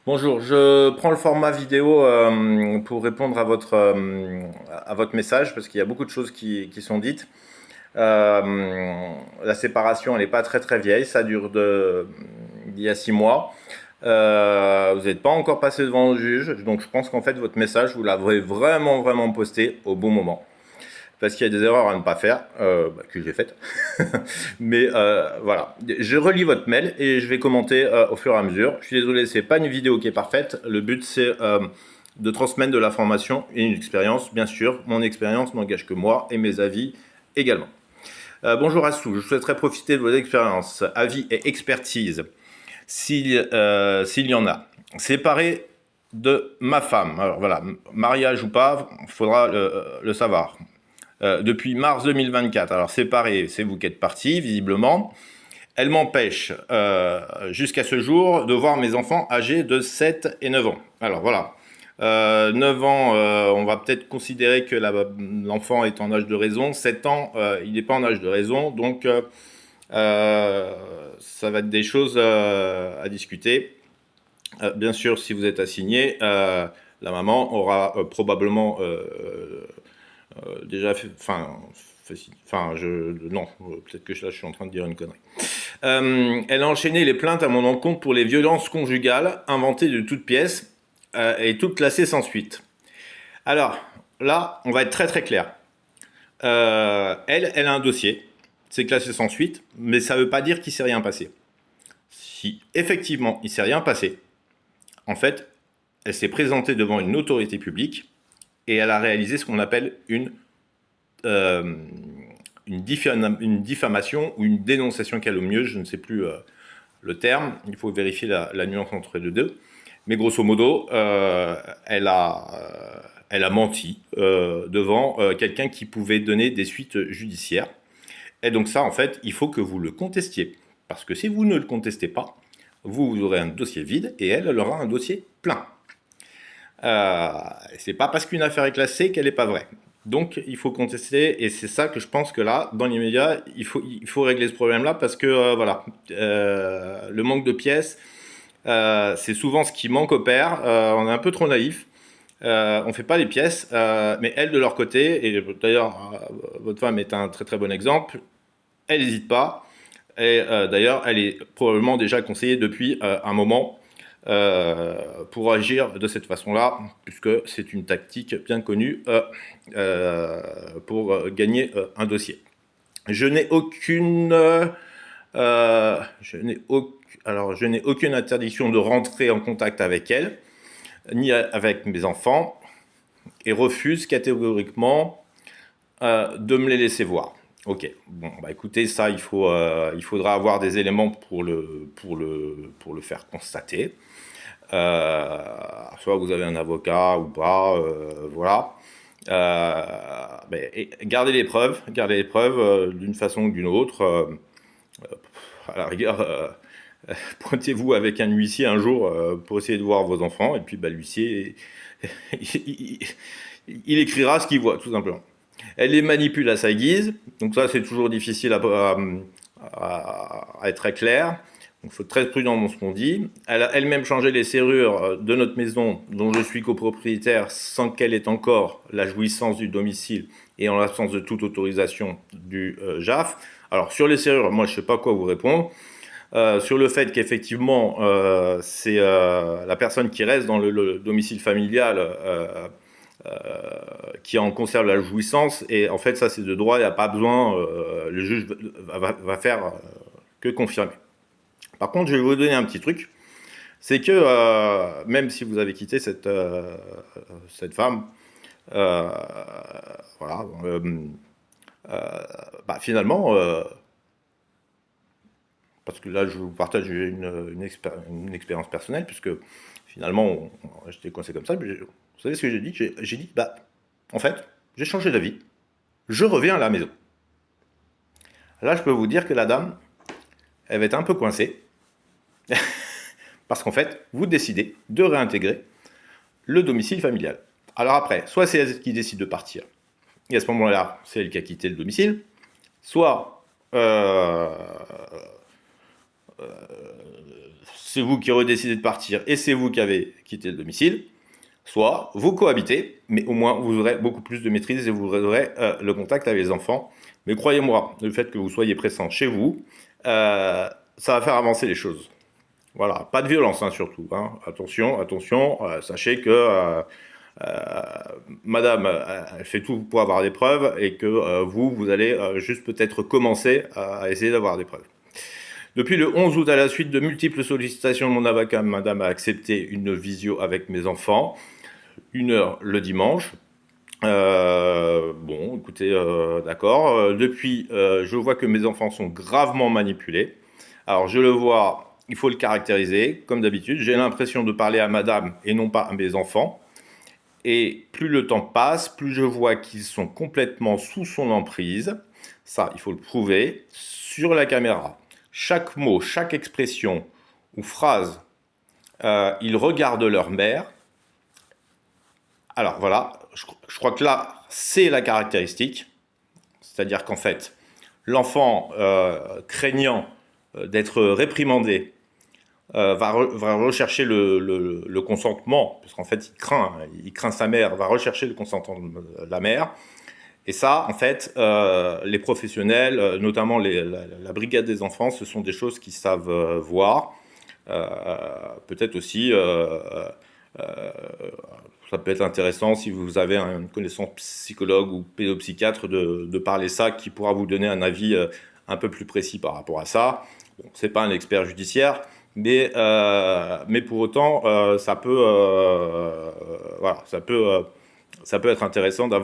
Bonjour, je prends le format vidéo pour répondre à votre message parce qu'il y a beaucoup de choses qui sont dites. La séparation, elle n'est pas très très vieille, ça dure d'il y a 6 mois. Vous n'êtes pas encore passé devant le juge, donc je pense qu'en fait votre message, vous l'avez vraiment vraiment posté au bon moment. Parce qu'il y a des erreurs à ne pas faire, que j'ai faites. Mais voilà, je relis votre mail et je vais commenter au fur et à mesure. Je suis désolé, c'est pas une vidéo qui est parfaite. Le but c'est de transmettre de l'information et une expérience, bien sûr. Mon expérience n'engage que moi et mes avis également. Bonjour Assou, je souhaiterais profiter de vos expériences, avis et expertise, s'il y en a. Séparé de ma femme, alors voilà, mariage ou pas, il faudra le savoir. Depuis mars 2024. Alors c'est pareil, c'est vous qui êtes parti, visiblement. Elle m'empêche, jusqu'à ce jour, de voir mes enfants âgés de 7 et 9 ans. Alors voilà. 9 ans, on va peut-être considérer que l'enfant est en âge de raison. 7 ans, il n'est pas en âge de raison. Donc, ça va être des choses à discuter. Bien sûr, si vous êtes assigné, la maman aura probablement déjà fait, non, peut-être que là je suis en train de dire une connerie. Elle a enchaîné les plaintes à mon encontre pour les violences conjugales inventées de toutes pièces et toutes classées sans suite. Alors là, on va être très très clair. Elle a un dossier, c'est classé sans suite, mais ça ne veut pas dire qu'il ne s'est rien passé. Si effectivement il ne s'est rien passé, en fait, elle s'est présentée devant une autorité publique et elle a réalisé ce qu'on appelle euh, une diffamation ou une dénonciation calomnieuse, je ne sais plus le terme, il faut vérifier la nuance entre les deux. Mais grosso modo, elle a menti devant quelqu'un qui pouvait donner des suites judiciaires. Et donc ça, en fait, il faut que vous le contestiez. Parce que si vous ne le contestez pas, vous aurez un dossier vide et elle aura un dossier plein. C'est pas parce qu'une affaire est classée qu'elle n'est pas vraie. Donc il faut contester et c'est ça que je pense que là, dans l'immédiat, il faut régler ce problème-là parce que voilà, le manque de pièces, c'est souvent ce qui manque au père. On est un peu trop naïf. On fait pas les pièces, mais elles de leur côté, et d'ailleurs votre femme est un très très bon exemple, elle n'hésite pas. Et d'ailleurs, elle est probablement déjà conseillée depuis un moment pour agir de cette façon-là, puisque c'est une tactique bien connue pour gagner un dossier. Je n'ai aucune, je n'ai aucune interdiction de rentrer en contact avec elle, ni avec mes enfants, et refuse catégoriquement de me les laisser voir. Ok, bon, bah écoutez, ça, il faudra avoir des éléments pour le faire constater. Soit vous avez un avocat ou pas, voilà. Gardez les preuves d'une façon ou d'une autre. À la rigueur, pointez-vous avec un huissier un jour pour essayer de voir vos enfants, et puis bah, l'huissier, il, il écrira ce qu'il voit, tout simplement. Elle les manipule à sa guise, donc ça c'est toujours difficile à être très clair. Donc il faut être très prudent dans ce qu'on dit. Elle a elle-même changé les serrures de notre maison dont je suis copropriétaire sans qu'elle ait encore la jouissance du domicile et en l'absence de toute autorisation du JAF. Alors sur les serrures, moi je ne sais pas quoi vous répondre. Sur le fait qu'effectivement c'est la personne qui reste dans le domicile familial qui en conserve la jouissance. Et en fait, ça, c'est de droit, il n'y a pas besoin, le juge va faire que confirmer. Par contre, je vais vous donner un petit truc. C'est que même si vous avez quitté cette femme, euh, voilà, bah, finalement, parce que là, je vous partage une expérience personnelle, puisque finalement, j'étais coincé comme ça. Vous savez ce que j'ai dit? J'ai dit, bah, en fait, j'ai changé d'avis. Je reviens à la maison. Là, je peux vous dire que la dame, elle va être un peu coincée. Parce qu'en fait, vous décidez de réintégrer le domicile familial. Alors après, soit c'est elle qui décide de partir, et à ce moment-là, c'est elle qui a quitté le domicile, soit c'est vous qui aurez décidé de partir et c'est vous qui avez quitté le domicile, soit vous cohabitez, mais au moins vous aurez beaucoup plus de maîtrise et vous aurez le contact avec les enfants. Mais croyez-moi, le fait que vous soyez présent chez vous, ça va faire avancer les choses. Voilà, pas de violence hein, surtout. Hein. Attention, attention, sachez que madame elle fait tout pour avoir des preuves et que vous allez juste peut-être commencer à essayer d'avoir des preuves. Depuis le 11 août, à la suite de multiples sollicitations de mon avocat, madame a accepté une visio avec mes enfants, 1 heure le dimanche. Bon, écoutez, d'accord. Depuis, je vois que mes enfants sont gravement manipulés. Alors, je le vois, il faut le caractériser, comme d'habitude. J'ai l'impression de parler à madame et non pas à mes enfants. Et plus le temps passe, plus je vois qu'ils sont complètement sous son emprise. Ça, il faut le prouver sur la caméra. Chaque mot, chaque expression ou phrase, ils regardent leur mère. Alors voilà, je crois que là, c'est la caractéristique. C'est-à-dire qu'en fait, l'enfant craignant d'être réprimandé va rechercher le consentement, parce qu'en fait, il craint sa mère, va rechercher le consentement de la mère. Et ça, en fait, les professionnels, notamment la brigade des enfants, ce sont des choses qu'ils savent voir. Peut-être aussi, ça peut être intéressant si vous avez une connaissance psychologue ou pédopsychiatre de parler ça, qui pourra vous donner un avis un peu plus précis par rapport à ça. Bon, c'est pas un expert judiciaire, mais pour autant, ça peut, voilà, ça peut être intéressant d'avoir